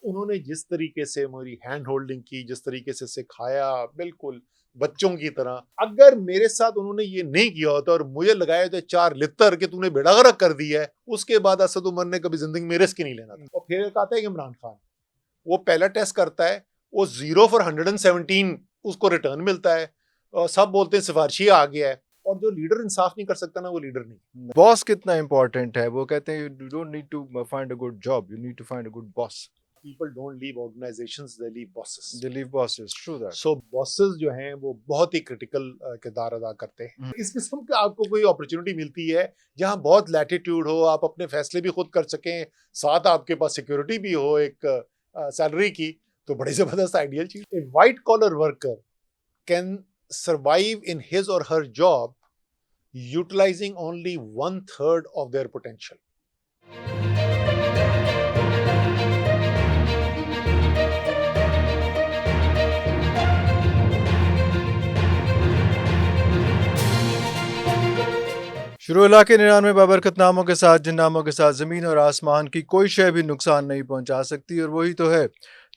उन्होंने जिस तरीके से मेरी हैंड होल्डिंग की, जिस तरीके से सिखाया, बिल्कुल बच्चों की तरह, अगर मेरे साथ उन्होंने ये नहीं किया होता और मुझे लगाए होते 4 लित्तर कि तूने बेड़ा गर्क कर दिया है, उसके बाद असद उमर ने कभी जिंदगी में रिस्क नहीं लेना था। और फिर एक आता है इमरान खान, वो पहला टेस्ट करता है, वो 0 for 117 उसको रिटर्न मिलता है और सब बोलते हैं सिफारशी आ गया है। और जो लीडर इंसाफ नहीं कर सकता ना, वो लीडर नहीं। बॉस कितना इंपॉर्टेंट है, वो कहते हैं you don't need to find a good job, you need to find a good boss. People don't leave organizations, they leave bosses. They leave bosses, true that. So bosses जो हैं वो बहुत ही critical किरदार अदा करते हैं। इस किस्म का आपको कोई अपॉर्चुनिटी मिलती है जहां बहुत लैटिट्यूड हो, आप अपने फैसले भी खुद कर सकें, साथ आपके पास सिक्योरिटी भी हो एक सैलरी की, तो बड़ी जबरदस्त आइडियल चीज। A white collar worker can survive in his or her job utilizing only 1/3 of their potential. शुरू इलाके 99 बाबरकत नामों के साथ, जिन नामों के साथ ज़मीन और आसमान की कोई शय भी नुकसान नहीं पहुंचा सकती, और वही तो है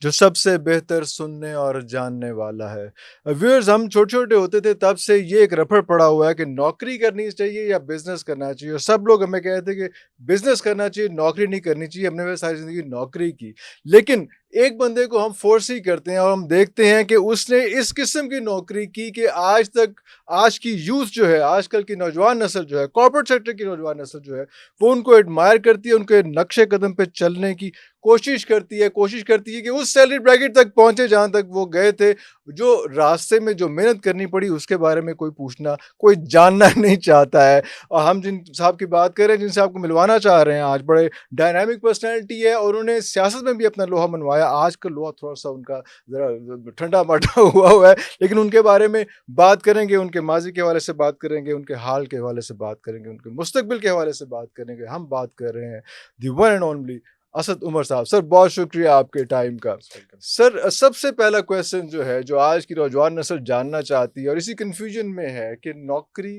जो सबसे बेहतर सुनने और जानने वाला है। व्यूअर्स, हम छोटे छोटे होते थे तब से ये एक रफड़ पड़ा हुआ है कि नौकरी करनी चाहिए या बिजनेस करना चाहिए, और सब लोग हमें कहते हैं कि बिजनेस करना चाहिए, नौकरी नहीं करनी चाहिए। हमने वह सारी ज़िंदगी नौकरी की, लेकिन एक बंदे को हम फोर्स ही करते हैं और हम देखते हैं कि उसने इस किस्म की नौकरी की कि आज तक आज की यूथ जो है, आजकल की नौजवान नस्ल जो है, कॉर्पोरेट सेक्टर की नौजवान नस्ल जो है, वो उनको एडमायर करती है, उनके नक्शे कदम पे चलने की कोशिश करती है कि उस सैलरी ब्रैकेट तक पहुंचे जहां तक वो गए थे। जो रास्ते में जो मेहनत करनी पड़ी उसके बारे में कोई पूछना, कोई जानना नहीं चाहता है। और हम जिन साहब की बात कर रहे हैं, जिनसे आपको मिलवाना चाह रहे हैं आज, बड़े डायनामिक पर्सनैलिटी है और उन्होंने सियासत में भी अपना लोहा मनवाया। आज का लोहा थोड़ा सा उनका ज़रा ठंडा माठा हुआ है, लेकिन उनके बारे में बात करेंगे, उनके माजी के हवाले से बात करेंगे, उनके हाल के हवाले से बात करेंगे, उनके मुस्तकबिल के हवाले से बात करेंगे। हम बात कर रहे हैं the one and only Asad Umar साहब। सर, बहुत शुक्रिया आपके टाइम का। सर, सबसे पहला क्वेश्चन जो है, जो आज की नौजवान नस्ल जानना चाहती है और इसी कंफ्यूजन में है कि नौकरी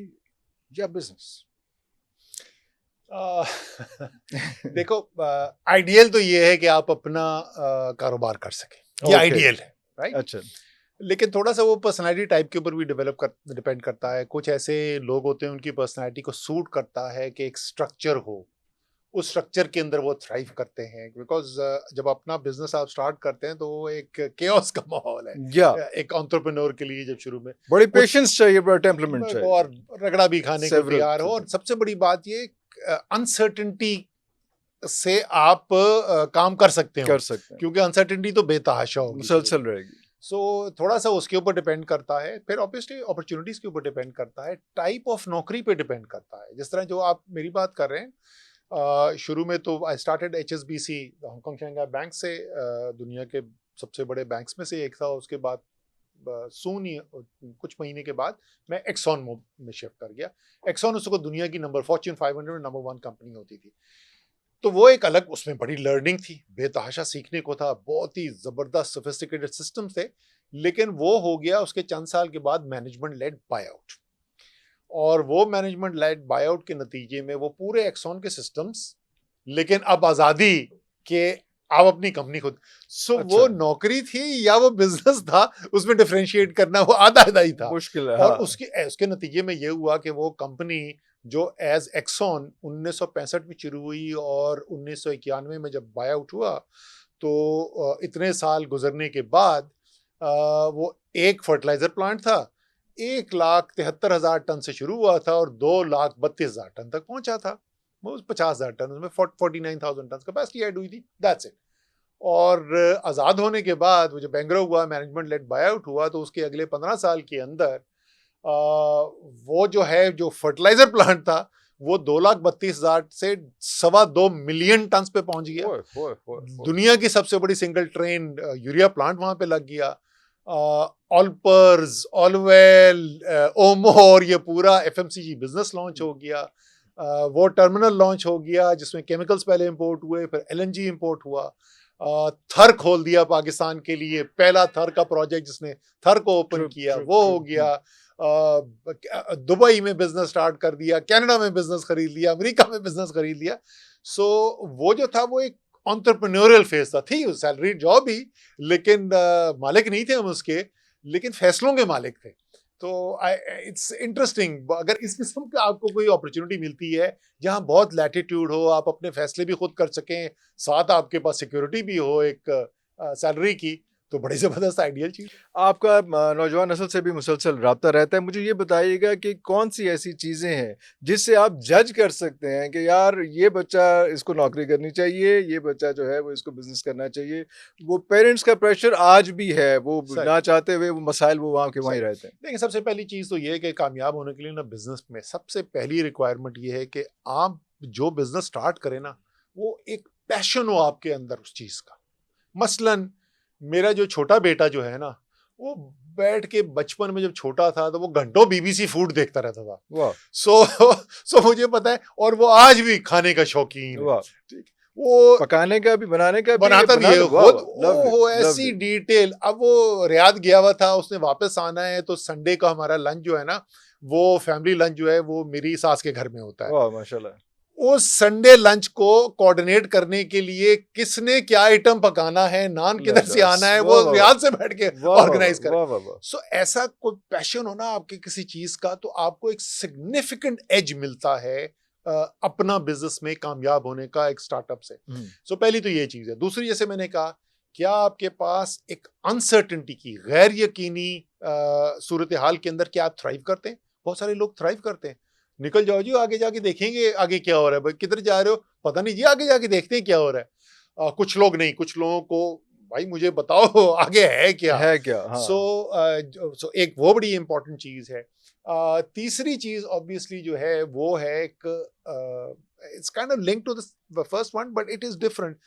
या बिजनेस। देखो, आइडियल तो ये है कि आप अपना कारोबार कर सकें, ये आइडियल है, राइट? अच्छा, लेकिन थोड़ा सा वो पर्सनालिटी टाइप के ऊपर भी डिपेंड करता है। कुछ ऐसे लोग होते हैं उनकी पर्सनालिटी को सूट करता है कि एक स्ट्रक्चर हो, उस स्ट्रक्चर के अंदर वो थ्राइव करते हैं। बिकॉज जब अपना बिजनेस आप स्टार्ट करते हैं तो वो एक केओस का माहौल है या एक एंटरप्रेन्योर के लिए। जब शुरू में बड़ी पेशेंस चाहिए, बड़ा टेम्परामेंट चाहिए और रगड़ा भी खाने को Several- तैयार हो। और सबसे बड़ी बात ये, अनसर्टेनिटी से आप काम कर सकते हो, क्योंकि अनसर्टेनिटी तो बेतहाशा होगी, मुसलसल रहेगी। सो थोड़ा सा उसके ऊपर डिपेंड करता है। फिर ऑब्वियसली अपॉर्चुनिटीज के ऊपर डिपेंड करता है, टाइप ऑफ नौकरी पे डिपेंड करता है। जिस तरह जो आप मेरी बात कर रहे हैं, शुरू में तो I started HSBC, Hong Kong Shanghai bank से, दुनिया के सबसे बड़े बैंक्स में से एक था। उसके बाद सून ही कुछ महीने के बाद मैं एक्सॉन में शिफ्ट कर गया। एक्सॉन उसको दुनिया की फॉर्च्यून 500 में नंबर 1 कंपनी होती थी। तो वो एक अलग, उसमें बड़ी लर्निंग थी, बेतहाशा सीखने को था, बहुत ही जबरदस्त सोफिस्टिकेटेड सिस्टम्स थे। लेकिन वो हो गया उसके चंद साल के बाद मैनेजमेंट लेड बायआउट, और वो मैनेजमेंट लेड बायआउट के नतीजे में वो पूरे एक्सॉन के सिस्टम्स, लेकिन अब आजादी के आप अपनी कंपनी खुद। अच्छा। वो नौकरी थी या वो बिजनेस था, उसमें डिफरेंशिएट करना वो आधा आधा ही था। मुश्किल है। और हाँ। उसके नतीजे में ये हुआ कि वो कंपनी जो एज एक्सॉन 1965 में शुरू हुई और 1991 में जब बाय आउट हुआ, तो इतने साल गुजरने के बाद वो एक फर्टिलाइजर प्लांट था, 1,73,000 टन से शुरू हुआ था और 2,32,000 टन तक पहुंचा था। वो 50,000 टन, उसमें 49,000 टन कैपेसिटी ऐड हुई थी, दैट्स इट। और आज़ाद होने के बाद वो जब बैंगरो हुआ, मैनेजमेंट लेड बाय आउट हुआ, तो उसके अगले 15 साल के अंदर वो जो है, जो फर्टिलाइजर प्लांट था, वो 2,32,000 से 2.25 मिलियन टन पे पहुंच गया। दुनिया की सबसे बड़ी सिंगल ट्रेन यूरिया प्लांट वहां पे लग गया। ऑलपर्स, ऑलवेल, ओमो और ये पूरा FMCG बिजनेस लॉन्च हो गया। वो टर्मिनल लॉन्च हो गया जिसमें केमिकल्स पहले इंपोर्ट हुए, फिर LNG इंपोर्ट हुआ। थर खोल दिया पाकिस्तान के लिए, पहला थर का प्रोजेक्ट जिसने थर को ओपन किया वो हो गया। दुबई में बिजनेस स्टार्ट कर दिया, कनाडा में बिजनेस खरीद लिया, अमेरिका में बिजनेस खरीद लिया। सो वो जो था वो एक एंटरप्रेन्योरियल फेज था, थी सैलरी जॉब ही, लेकिन मालिक नहीं थे हम उसके, लेकिन फैसलों के मालिक थे। तो इट्स इंटरेस्टिंग, अगर इस किस्म का आपको कोई अपॉर्चुनिटी मिलती है जहां बहुत लैटिट्यूड हो, आप अपने फैसले भी खुद कर सकें, साथ आपके पास सिक्योरिटी भी हो एक सैलरी की, तो बड़ी ज़बरदस्त आइडियल चीज़। आपका नौजवान नस्ल से भी मुसलसल राब्ता रहता है। मुझे ये बताइएगा कि कौन-सी ऐसी चीज़ें हैं, जिससे आप जज कर सकते हैं कि यार ये बच्चा इसको नौकरी करनी चाहिए, ये बच्चा जो है वो इसको बिज़नेस करना चाहिए। वो पेरेंट्स का प्रेशर आज भी है, वो सही, ना चाहते हुए वो मसाइल वो वहाँ के वहीं सही। रहते हैं। देखिए, सबसे पहली चीज़ तो ये है कि कामयाब होने के लिए ना बिज़नेस में सबसे पहली रिक्वायरमेंट ये है कि आप जो बिज़नेस स्टार्ट करें ना, वो एक पैशन हो आपके अंदर उस चीज़ का। मसलन मेरा जो छोटा बेटा जो है ना, वो बैठ के बचपन में जब छोटा था तो वो घंटों बीबीसी फूड देखता रहता था। वाह! सो सो मुझे पता है, और वो आज भी खाने का शौकीन है। वाह! ठीक, वो पकाने का भी, बनाने का भी, बनाता भी बना है लो, वाह, खुद, वाह! लवली, ओहो ऐसी लवली। डिटेल। अब वो रियाद गया हुआ था, उसने वापस आना है, तो संडे का हमारा लंच जो है ना, वो फैमिली लंच जो है वो मेरी सास के घर में होता है। वाह, माशाल्लाह! उस संडे लंच को कोऑर्डिनेट करने के लिए किसने क्या आइटम पकाना है, नान किधर से आना ज़बरदस्त! है, वाह, वो वाह, वाह! रियाद से बैठ के वाह, वाह, वाह! ऑर्गेनाइज करे। वाह, वाह, वाह! सो ऐसा कोई पैशन हो ना आपके किसी चीज का, तो आपको एक सिग्निफिकेंट एज मिलता है अपना बिजनेस में कामयाब होने का एक स्टार्टअप से। हुँ, सो पहली तो ये चीज है। दूसरी, जैसे मैंने कहा, क्या आपके पास एक अनसर्टेनिटी की, गैर यकीनी सूरत हाल के अंदर क्या आप थ्राइव करते हैं? बहुत सारे लोग थ्राइव करते हैं। निकल जाओ जी, आगे जाके देखेंगे आगे क्या हो रहा है। भाई किधर जा रहे हो? पता नहीं जी, आगे जाके देखते हैं क्या हो रहा है। कुछ लोग नहीं, कुछ लोगों को भाई मुझे बताओ आगे है क्या। है क्या? सो हाँ। सो एक वो बड़ी इंपॉर्टेंट चीज है। तीसरी चीज ऑब्वियसली जो है वो है एक, it's kind of link to the first one but it is different,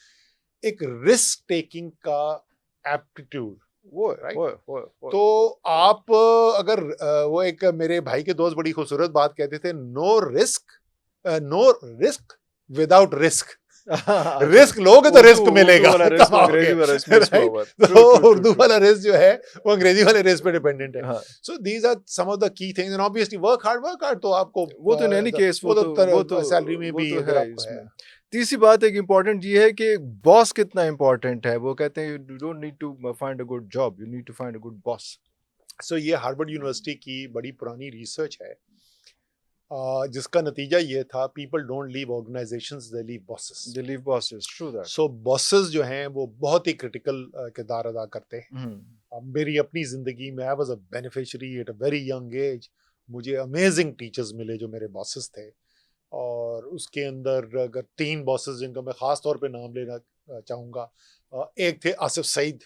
एक रिस्क टेकिंग का एप्टीट्यूड, वो है, राइट? वो है, वो है, वो है। तो आप अगर वो एक मेरे भाई के दोस्त बड़ी खूबसूरत बात कहते थे, नो रिस्क विदाउट रिस्क। अच्छा, रिस्क लोगे तो उर्दू रिस्क उर्दू मिलेगा, वाला रिस्क अंग्रेजी कमाओगे, वाला रिस्क मिक्स हुआ राइट? हुआ है। ट्रू, तो ट्रू, ट्रू, उर्दू ट्रू। वाला रिस्क जो है वो अंग्रेजी वाले रिस्क पे डिपेंडेंट है। हाँ, so these are some of the key things, and obviously work hard, तो आपको वो तो इन एनी केस वो तो सैलरी में वो भी तो अगर है आपको है। इसमें। तीसरी बात एक इम्पोर्टेंट ये है कि बॉस कितना इम्पोर्टेंट है। वो कहते हैं you don't need to find a good job, you need to find a good boss. So ये हार्वर्ड यूनिवर्सिटी की बड़ी पुरानी रिसर्च है, जिसका नतीजा ये था, people don't leave organisations, they leave bosses. They leave bosses, true that. So bosses जो हैं वो बहुत ही क्रिटिकल किरदार अदा करते हैं। मेरी अपनी ज़िंदगी में I was a beneficiary at a very young age. मुझे अमेजिंग टीचर्स मिले जो मेरे बॉसेस थे, और उसके अंदर अगर 3 बॉसेस जिनका मैं ख़ास तौर पे नाम लेना चाहूँगा, एक थे आसिफ सईद।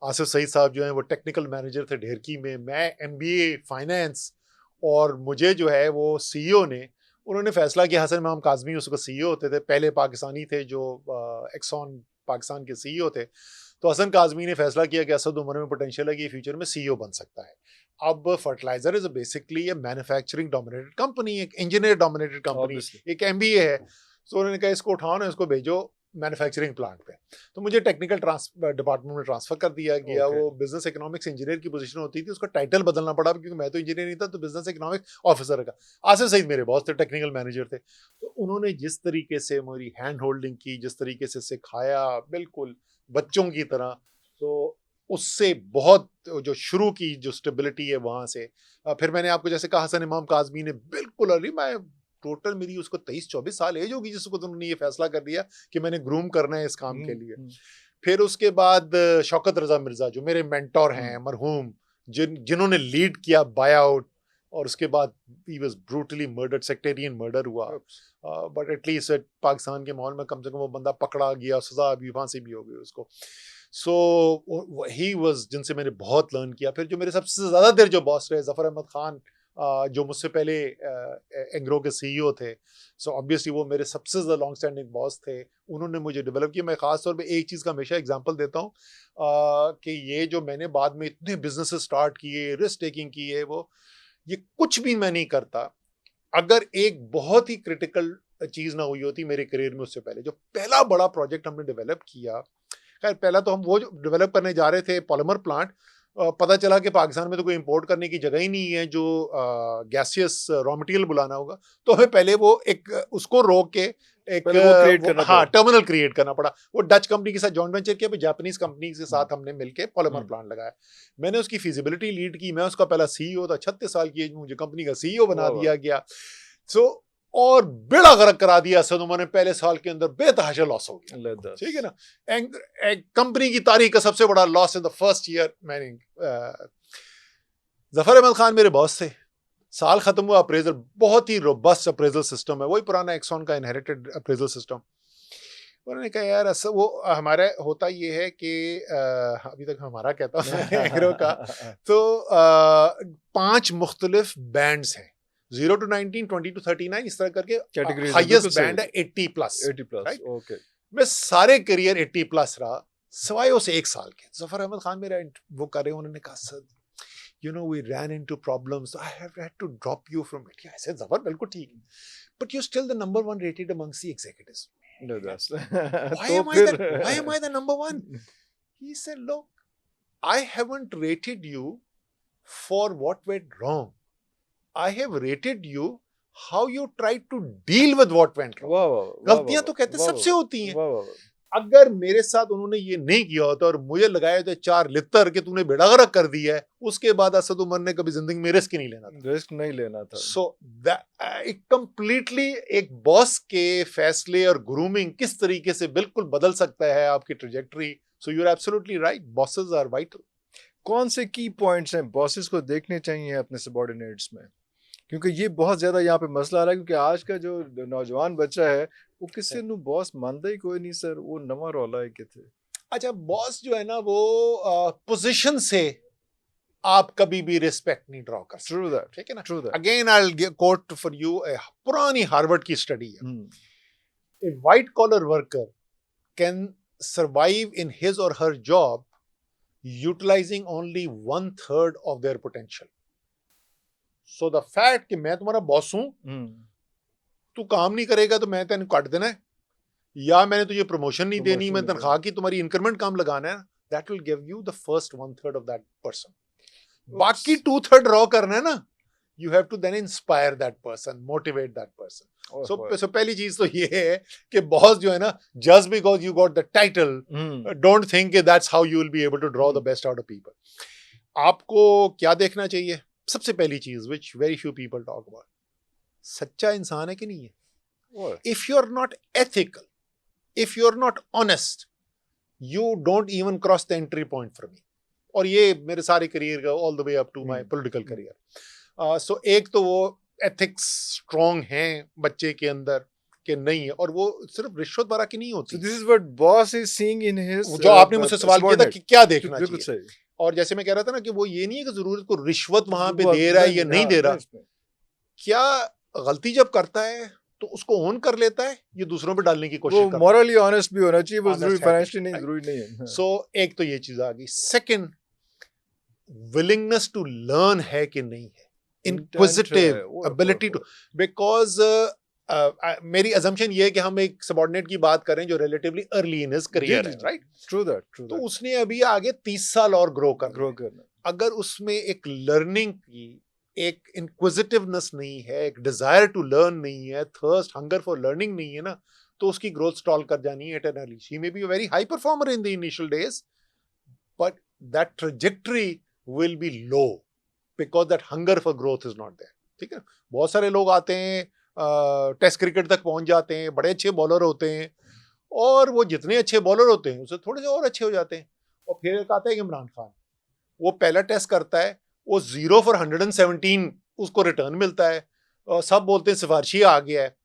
आसिफ सईद साहब जो हैं वो टेक्निकल मैनेजर थे ढेरकी में, मैं एमबीए फाइनेंस, और मुझे जो है वो सीईओ ने, उन्होंने फैसला किया, हसन इमाम काज़मी उस वक्त सीईओ होते थे, पहले पाकिस्तानी थे जो एक्सॉन पाकिस्तान के सीईओ थे। तो हसन काज़मी ने फैसला किया कि असद उमर में पोटेंशियल है कि फ्यूचर में सीईओ बन सकता है। अब fertiliser is basically a manufacturing dominated company, एक इंजीनियर डोमिनेटेड कंपनी, ऑब्वियसली। एक एमबीए है। तो उन्होंने कहा इसको उठाओ ना, इसको भेजो मैन्युफैक्चरिंग प्लांट पे। तो मुझे टेक्निकल डिपार्टमेंट में ट्रांसफर कर दिया गया। ओके। वो बिजनेस इकोनॉमिक्स इंजीनियर की पोजीशन होती थी, उसका टाइटल बदलना पड़ा क्योंकि मैं तो इंजीनियर नहीं था, तो बिजनेस इकोनॉमिक्स ऑफिसर का। आसिफ सईद मेरे बॉस थे, टेक्निकल मैनेजर थे। तो उन्होंने जिस तरीके से मेरी हैंड होल्डिंग की, जिस तरीके से सिखाया बिल्कुल बच्चों की तरह, तो उससे बहुत जो शुरू की जो स्टेबिलिटी है वहां से, फिर मैंने आपको जैसे कहा, हसन इमाम काज़मी ने बिल्कुल अर्ली, मैं टोटल मेरी उसको 23-24 साल एज होगी जिसको तो उन्होंने ये फैसला कर दिया कि मैंने ग्रूम करना है इस काम के लिए। फिर उसके बाद शौकत रजा मिर्जा जो मेरे मेंटोर हैं, मरहूम, जिन्होंने लीड किया बाय आउट, और उसके बाद he was brutally murdered, sectarian murder हुआ, बट एटलीस्ट पाकिस्तान के माहौल में कम से कम वो बंदा पकड़ा गया, सजा भी, फांसी भी हो गई उसको। सो ही वाज, जिनसे मैंने बहुत लर्न किया। फिर जो मेरे सबसे ज्यादा देर जो बॉस रहे, जफर अहमद खान, जो मुझसे पहले एंग्रो के सीईओ थे। सो ऑब्वियसली वो मेरे सबसे ज़्यादा लॉन्ग स्टैंडिंग बॉस थे, उन्होंने मुझे डेवलप किया। मैं ख़ास तौर पे एक चीज़ का हमेशा एग्जांपल देता हूँ कि ये जो मैंने बाद में इतने बिजनेसेस स्टार्ट किए, रिस्क टेकिंग की है, वो ये कुछ भी मैं नहीं करता अगर एक बहुत ही क्रिटिकल चीज़ ना हुई होती मेरे करियर में। उससे पहले जो पहला बड़ा प्रोजेक्ट हमने डेवलप किया, खैर पहला तो हम वो जो डेवलप करने जा रहे थे पॉलीमर प्लांट, पता चला कि पाकिस्तान में तो कोई इंपोर्ट करने की जगह ही नहीं है जो गैसियस रॉ मटेरियल बुलाना होगा। तो हमें पहले वो एक उसको रोक के एक पहले वो create करना हाँ पड़ा। टर्मिनल क्रिएट करना पड़ा। वो डच कंपनी के साथ जॉइंट वेंचर किया, फिर जापानीज कंपनी के साथ हमने मिलके पॉलीमर प्लांट लगाया। मैंने उसकी फिजिबिलिटी लीड की, मैं उसका पहला सीईओ था, 36 साल की एज में मुझे कंपनी का सीईओ बना वाह, वाह। दिया गया। सो और बेड़ा गर्क करा दिया असद उमर ने, पहले साल के अंदर बेतहाशा लॉस हो गया, Let us. ठीक है ना। कंपनी की तारीख का सबसे बड़ा loss in the first year. मैंने जफर अहमद खान मेरे बॉस थे, साल खत्म हुआ, अप्रेजल बहुत ही रोबस्ट अप्रेजल सिस्टम है, वही पुराना एक्सॉन का इनहेरिटेड अप्रेजल सिस्टम। उन्होंने कहा यार ऐसा वो हमारा होता ये है कि अभी तक हमारा कहता हूँ एग्रो का, तो 5 मुख्तलिफ बैंड्स हैं, 0 to 19, 20 to 39, इस तरह करके Categories हैं, हाईएस्ट बिल्कुल बैंड है सही। 80 प्लस। 80 plus. Right? Okay. मैं सारे करियर 80 प्लस रहा, सिवाय उस 1 साल के। जफर अहमद खान मेरा वो कर रहे, उन्होंने कहा sir you know we ran into problems, I have had to drop you from it. I said Zafar बिल्कुल ठीक है, but you're still the number 1 rated amongst the executives. Let us. Why तो am I the number 1? He said, look, I haven't rated you for what went wrong. I have rated you how you tried to deal with what went wrong. वाह, वाह, वाह, गलतियां वाह, तो कहते वाह, सबसे वाह, होती हैं। वाह, वाह, वाह। अगर मेरे साथ उन्होंने ये नहीं किया होता और मुझे लगाए थे 4 लित्तर कि तूने बेड़ा गर्क कर दिया है, उसके बाद असद उमर ने कभी जिंदगी में रिस्क नहीं लेना था। रिस्क नहीं लेना था। सो एक कंप्लीटली एक बॉस के फैसले और ग्रूमिंग किस तरीके से बिल्कुल बदल सकता है आपकी trajectory. So you are absolutely right, bosses are vital. कौन से की पॉइंट्स हैं बॉसेस को देखने चाहिए अपने सबॉर्डिनेट्स में? क्योंकि ये बहुत ज्यादा यहाँ पे मसला आ रहा है, क्योंकि आज का जो नौजवान बच्चा है वो किसी नु बॉस मानता ही कोई नहीं सर, वो नवा रौला है किथे। अच्छा, बॉस जो है ना वो पोजीशन से आप कभी भी रिस्पेक्ट नहीं ड्रॉ कर सकते। ट्रू दैट, ठीक है ना। True that. Again I will quote for you पुरानी हार्वर्ड की स्टडी है। Hmm, A white collar worker can survive in his or her job utilizing only 1/3 of their potential. So the fact कि मैं तुम्हारा boss हूं, तू काम नहीं करेगा तो मैं तेन काट देना है, या मैंने तुझे प्रमोशन नहीं देनी, मैं तनख्वाह की तुम्हारी इंक्रीमेंट काम लगाना है, that will give you the first 1/3 of that person. बाकी 2/3 रॉ करना है ना, you have to then inspire that person, motivate that person. So पहली चीज तो ये है कि बॉस जो है ना, just because you got the title, don't think that that's how you will be able to draw the best out of people. आपको क्या देखना चाहिए? सबसे पहली चीज which very few people talk about, सच्चा इंसान है कि नहीं है। If you're not ethical, if you're not honest, you don't even cross the entry point for me. और ये मेरे सारे करियर का all the way up to my political career. So एक तो वो एथिक्स स्ट्रॉन्ग हैं बच्चे के अंदर कि नहीं है, और वो सिर्फ रिश्वत बारा की नहीं होती। So this is what boss is seeing in his जो आपने मुझसे सवाल किया था कि क्या देखना बिल्कुल चाहिए, सही। और जैसे मैं कह रहा था ना कि वो ये नहीं है कि जरूरत को रिश्वत वहां पे दे रहा है या नहीं दे रहा, क्या गलती जब करता है तो उसको ओन कर लेता है, ये दूसरों पे डालने की कोशिश वो करता है। मॉरली ऑनेस्ट भी होना चाहिए, वो Honest जरूरी है, फाइनेंशियली नहीं, right? जरूरी नहीं है। सो एक तो ये चीज आ गई। सेकंड, विलिंगनेस टू लर्न है कि नहीं है, इंक्विजिटिव एबिलिटी टू, बिकॉज मेरी अजम्पशन ये है कि हम एक सबऑर्डिनेट की बात करें जो relatively early in his career है, राइट। ट्रू दैट, ट्रू तो दैट। उसने अभी आगे 30 साल और ग्रो करना। अगर उसमें एक लर्निंग की एक इंक्विजिटिवनेस नहीं है, एक डिजायर टू लर्न नहीं है, थर्स्ट हंगर फॉर लर्निंग नहीं है ना, तो उसकी ग्रोथ स्टॉल कर जानी है eternally. She may be a very high performer in the initial days, but that trajectory will be low because that hunger for growth is not there. ठीक है, बहुत सारे लोग आते हैं, टेस्ट क्रिकेट तक पहुंच जाते हैं, बड़े अच्छे बॉलर होते हैं, और वो जितने अच्छे बॉलर होते हैं उससे थोड़े से और अच्छे हो जाते हैं। और फिर एक आता है इमरान खान, वो पहला टेस्ट करता है, वो 0 for 117 उसको रिटर्न मिलता है, और सब बोलते हैं सिफारशी आ गया है,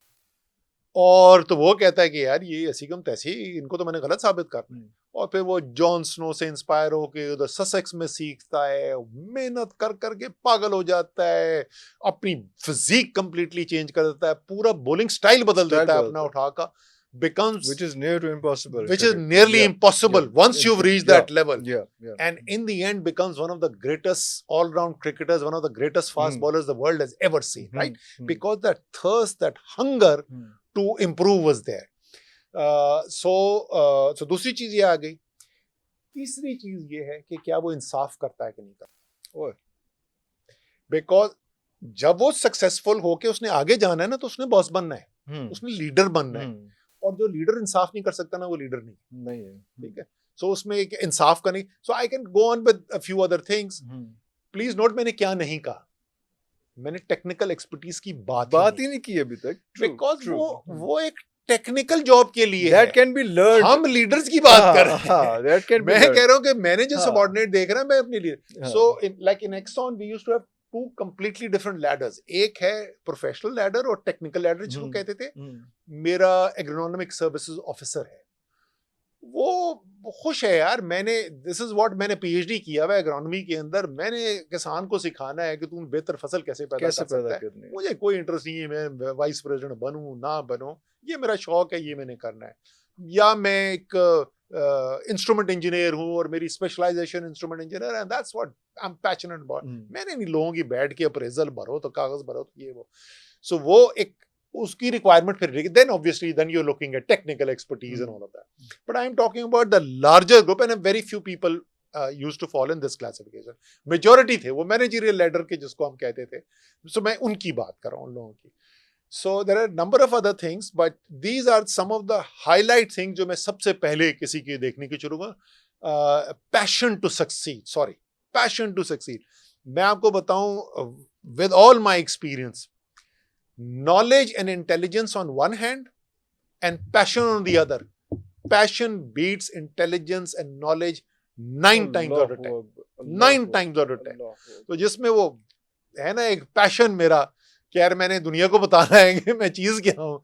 और तो वो कहता है कि यार ये ऐसी कम तैसी, इनको तो मैंने गलत साबित करना है। और फिर वो जॉन स्नो से इंस्पायर होके उधर ससेक्स में सीखता है, मेहनत कर करके पागल हो जाता है, अपनी फिजिक कंप्लीटली चेंज कर देता है, पूरा बॉलिंग स्टाइल बदल देता है अपना उठा का, becomes which is near to impossible, which is nearly impossible once you've reached that level, yeah. and in the end becomes one of the greatest all-round cricketers, one of the greatest fast bowlers the world has ever seen, right? Because that thirst, that hunger to improve was there. So दूसरी चीज ये आ गई। तीसरी चीज ये है कि क्या वो इंसाफ करता है कि नहीं करता। बिकॉज जब वो सक्सेसफुल होके उसने आगे जाना है ना, तो उसने बॉस बनना है, उसने लीडर बनना है, और जो लीडर इंसाफ नहीं कर सकता ना वो लीडर नहीं है। ठीक है। सो उसमें एक इंसाफ का नहीं, so I can go on with a few other things. Please note मैंने क्या नहीं कहा, मैंने टेक्निकल एक्सपर्टीज की बात ही नहीं की अभी तक, बिकॉज वो एक टेक्निकल जॉब के लिए दैट कैन बी लर्न। हम लीडर्स की बात कर रहे हैं, दैट कैन मैं कह रहा हूं कि मैंने जो सबऑर्डिनेट देख रहा है मैं अपने लिए, so like in Exxon we used to have two completely different ladders, एक है प्रोफेशनल लैडर और टेक्निकल लैडर जिसको कहते थे। मेरा एग्रोनॉमिक सर्विसेज ऑफिसर है, वो खुश है यार, मैंने दिस इज व्हाट मैंने पीएचडी किया हुआ है एग्रोनॉमी के अंदर, मैंने किसान को सिखाना है कि तुम बेहतर फसल कैसे पैदा कर सकता है। मुझे कोई इंटरेस्ट नहीं है मैं वाइस प्रेसिडेंट बनूं ना बनूं, ये मेरा शौक है, ये मैंने करना है। या मैं एक इंस्ट्रूमेंट इंजीनियर हूँ और मेरी स्पेशलाइजेशन इंस्ट्रूमेंट इंजीनियर है, that's what I am passionate about. मैंने नहीं लोगों की बैठ के अप्रेजल भरो तो कागज भरो तो ये वो, सो वो एक उसकी रिक्वायरमेंट फिर रहेगी, then obviously then you're looking at technical expertise and all of that, but I am talking about the larger group and very few people used to fall in this classification, majority थे वो managerial ladder के जिसको हम कहते थे, so मैं उनकी बात कर रहा हूँ उन लोगों की। So there are a number of other things, but these are some of the highlight things जो मैं सबसे पहले किसी की देखने की शुरू करूँगा। passion to succeed, मैं आपको बताऊँ with all my experience, knowledge and intelligence on one hand and passion on the other, passion beats intelligence and knowledge 9 times out of 10। तो जिसमें वो है ना एक पैशन मेरा कि यार मैंने दुनिया को बताना है कि मैं चीज क्या हूँ,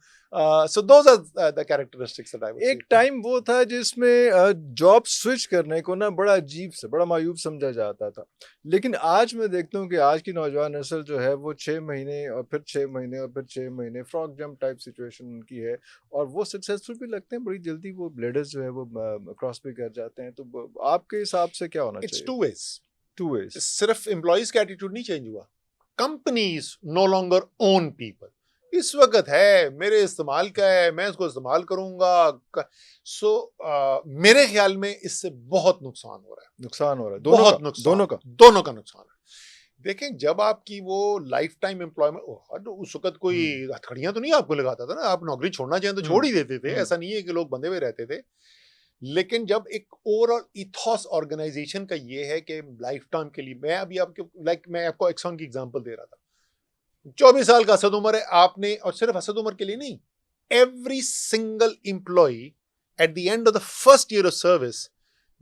so those are the characteristics that I would say। एक टाइम वो था जिसमें जॉब स्विच करने को ना बड़ा अजीब से बड़ा मायूब समझा जाता था, लेकिन आज मैं देखता हूँ कि आज की नौजवान नस्ल जो है वो 6 महीने और फिर 6 महीने और फिर 6 महीने फ्रॉक जंप टाइप सिचुएशन उनकी है, और वो सक्सेसफुल भी लगते हैं, बड़ी जल्दी वो ब्लेडर्स जो है वो क्रॉस भी कर जाते हैं। तो आपके हिसाब से क्या होना चाहिए? It's two ways। सिर्फ एम्प्लॉइज का एटीट्यूड नहीं चेंज हुआ, companies no longer own people. इस वक्त है मेरे इस्तेमाल का है, मैं इसको इस्तेमाल करूंगा। सो मेरे ख्याल में इससे बहुत नुकसान हो रहा है, बहुत नुकसान, दोनों का नुकसान है। देखें जब आपकी वो लाइफ टाइम एम्प्लॉयमेंट, उस वक्त कोई हथकड़ियां तो नहीं आपको लगाता था ना, आप नौकरी छोड़ना चाहें तो छोड़ ही देते थे, ऐसा नहीं है कि लोग बंधे हुए रहते थे। लेकिन जब एक ओवरऑल इथॉस ऑर्गेनाइजेशन का ये है कि लाइफ टाइम के लिए, मैं अभी आपके मैं आपको एक्सॉन की एग्जांपल दे रहा था, 24 साल का असद उमर है आपने, और सिर्फ असद उमर के लिए नहीं, every single employee at the end of the first year of service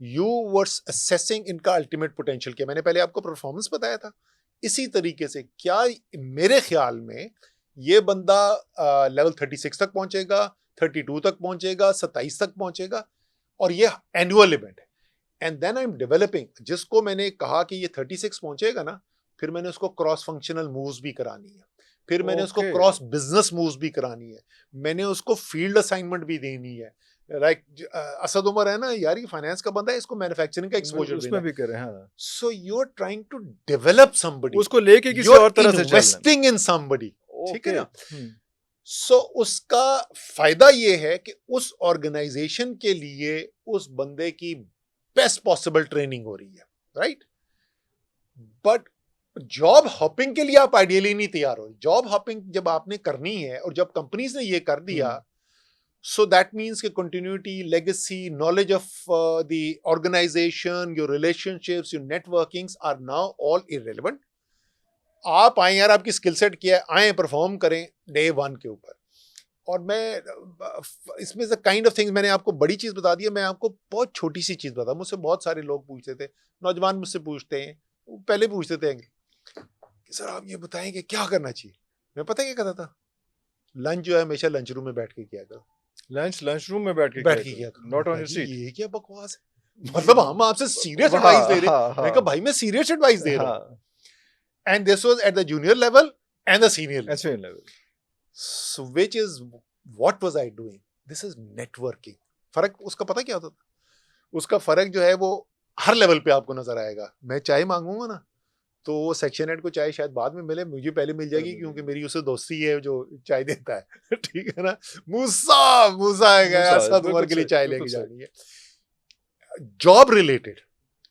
you were assessing इनका अल्टीमेट पोटेंशियल। क्या मैंने पहले आपको परफॉर्मेंस बताया था, इसी तरीके से क्या मेरे ख्याल में ये बंदा लेवल 36 तक पहुंचेगा, 32 तक पहुंचेगा, 27 तक पहुंचेगा, और ये एनुअल इवेंट है। And then I am developing, जिसको मैंने कहा कि ये 36 पहुंचेगा ना, फिर मैंने उसको क्रॉस फंक्शनल मूव्स भी करानी है, फिर मैंने उसको क्रॉस बिजनेस मूव्स भी करानी है, मैंने उसको फील्ड असाइनमेंट भी देनी है। लाइक असद उमर है ना यार, ये फाइनेंस का बंदा है, इसको मैन्युफैक्चरिंग का एक्सपोजर उसमें भी करें। हाँ, so you are trying to develop somebody, उसको लेके किसी और तरह से इन्वेस्टिंग इन समबडी, ठीक है ना। सो उसका फायदा ये है कि उस ऑर्गेनाइजेशन के लिए उस बंदे की बेस्ट पॉसिबल ट्रेनिंग हो रही है, राइट। बट जॉब हॉपिंग के लिए आप आइडियली नहीं तैयार हो। जॉब हॉपिंग जब आपने करनी है और जब कंपनीज ने ये कर दिया, सो दैट मीन्स कि continuity, legacy, knowledge of the organisation, your relationships, your networkings are now all irrelevant. आप आए यार, आपकी स्किल सेट किया है, आए परफॉर्म करें डे 1 के ऊपर। और मैं इसमें से काइंड ऑफ थिंग्स, मैंने आपको बड़ी चीज बता दी है, मैं आपको बहुत छोटी सी चीज बता। मुझसे बहुत सारे लोग पूछते थे, नौजवान मुझसे पूछते हैं, पहले पूछते थे कि सर आप ये बताएं कि क्या करना चाहिए। मैं पता क्या कहता था, लंच जो है हमेशा लंच रूम में बैठ के किया करो। लंच रूम में बैठ के किया करो, नॉट ऑन योर सीट। ये क्या बकवास है, मतलब हम आपसे सीरियस एडवाइस दे रहे हैं। मैं कहा भाई मैं सीरियस एडवाइस दे रहा हूं। And this was at the junior level and the senior level. So which is, what was I doing? This is networking. फर्क उसका पता क्या होता था? उसका फर्क जो है वो हर लेवल पे आपको नजर आएगा। मैं चाय मांगूंगा ना, तो वो सेक्शन हेड को चाय शायद बाद में मिले, मुझे पहले मिल जाएगी क्योंकि मेरी उससे दोस्ती है जो चाय देता है। ठीक है ना, मूसा है, असद उमर के लिए चाय लेके जानी है। जॉब रिलेटेड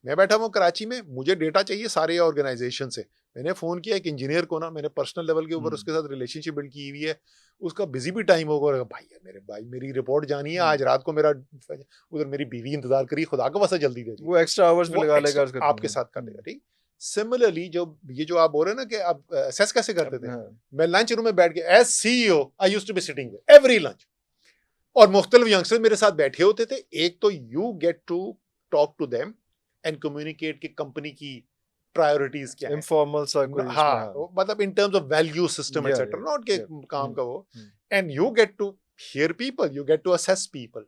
मैं बैठा हूँ कराची में, मुझे डेटा चाहिए सारे ऑर्गेनाइजेशन से। मैंने फ़ोन किया एक इंजीनियर को ना, मैंने पर्सनल लेवल के ऊपर उसके साथ रिलेशनशिप बिल्ड की हुई है, उसका बिजी भी टाइम होगा, भाई मेरी रिपोर्ट जानी है आज रात को, मेरा उधर मेरी बीवी इंतजार करी, खुदा का वास्ता जल्दी दे दी, वो एक्स्ट्रा आवर्स में लगा लेगा आपके साथ कर लेगा। ठीक, सिमिलरली जो आप बोल रहे हैं ना कि आप असेस कैसे करते थे, मैं लंच रूम में बैठ के as CEO I used to be sitting every lunch, और मुख्तलिफ यंगस्टर मेरे साथ बैठे होते थे। एक तो you get to talk to them and communicate कि कंपनी की प्रायोरिटीज क्या है, इनफॉर्मल सा कोई हाँ, मतलब in terms of value system etcetera, not के काम का वो, and you get to hear people, you get to assess people.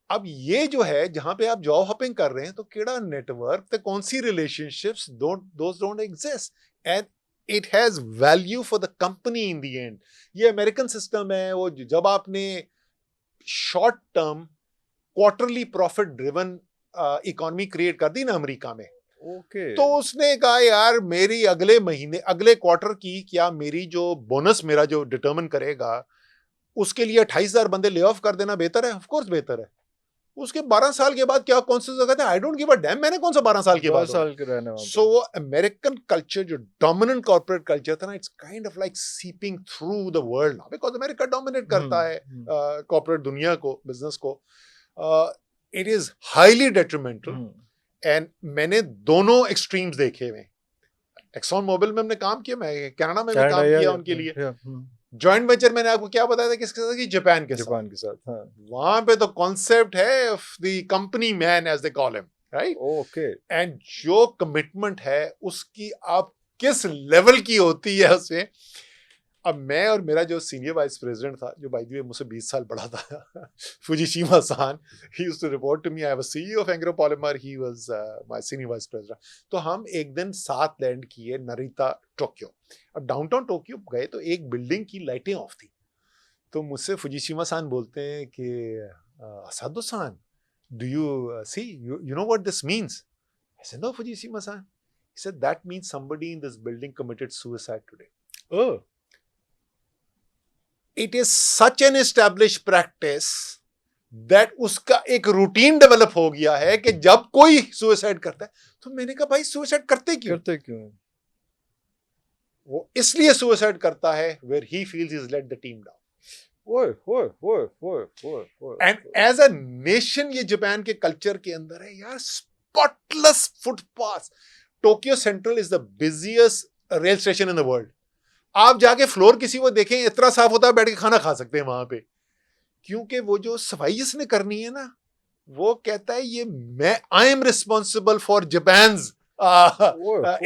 अब ये जो है जहां पे आप जॉब हॉपिंग कर रहे हैं, तो केड़ा नेटवर्क ते कौन सी relationships don't exist, and it has value for the company in the end. ये अमेरिकन सिस्टम है, वो जब आपने short term quarterly profit driven economy create कर दी ना अमेरिका में, तो उसने कहा यार मेरी अगले महीने अगले क्वार्टर की क्या मेरी जो बोनस मेरा जो डिटरमिन करेगा, उसके लिए 28,000 बंदे ले ऑफ कर देना बेहतर है? ऑफ कोर्स बेहतर है। उसके 12 साल के बाद क्या कौन सी जगह है, I don't give a dam, मैंने कौन सा 12 साल के बाद साल के रहने वाला। सो वो अमेरिकन कल्चर जो डोमिनेंट कॉर्पोरेट कल्चर था ना, it's kind of like seeping through the world now, because America dominate करता है कॉर्पोरेट दुनिया को, बिजनेस को। इट इज हाईली डेट्रिमेंटल, एंड मैंने दोनों एक्सट्रीम्स देखे हुए। एक्सॉन मोबिल में हमने काम किया, मैं कनाडा में भी काम किया उनके लिए। जॉइंट वेंचर मैंने आपको क्या बताया था किसके साथ, कि जापान के साथ। हाँ। वहां पे तो कॉन्सेप्ट है of the company man as they call him, right? Okay. And जो कमिटमेंट है उसकी आप किस लेवल की होती है उसमें। अब मैं और मेरा जो सीनियर वाइस प्रेसिडेंट था, जो बाय द वे मुझसे 20 साल बड़ा था, Fujishima san, he used to report to me, I was CEO of Engro Polymer, he was my senior vice president. तो हम एक दिन साथ लैंड किए नरिता टोक्यो। अब डाउनटाउन टोक्यो गए तो एक बिल्डिंग की लाइटें ऑफ थी, तो मुझसे फुजीशिमा सान बोलते हैं कि Asado san, do you see you know what this means? I said no Fujishima san. He said that means somebody in this building committed suicide today. Oh. It is such an established practice that उसका एक routine develop हो गया है कि जब कोई suicide करता है, तो मैंने कहा भाई सुसाइड करते क्यों? वो इसलिए सुसाइड करता है where he feels he's let the team down. And as a nation ये जापान के कल्चर के अंदर है यार, spotless footpaths. Tokyo Central is the busiest rail station in the world. आप जाके फ्लोर किसी को देखें इतना साफ होता है, बैठ के खाना खा सकते हैं वहां पे, क्योंकि वो जो सफाई जिसने करनी है ना, वो कहता है ये मैं I am responsible for Japan's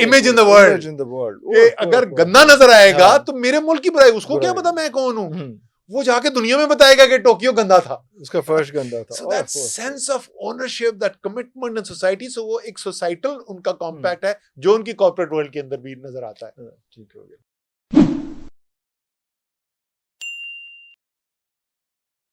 image in the world. अगर गंदा नजर आएगा तो मेरे मुल्क की बुराई, उसको क्या पता मैं कौन हूं, वो जाके दुनिया में बताएगा कि टोक्यो गंदा था, उसका फर्श गंदा था। So that sense of ownership, that commitment in society, so वो एक सोसाइटल उनका कॉम्पैक्ट है जो उनकी कॉर्पोरेट वर्ल्ड के अंदर भी नजर आता है। ठीक हो गया।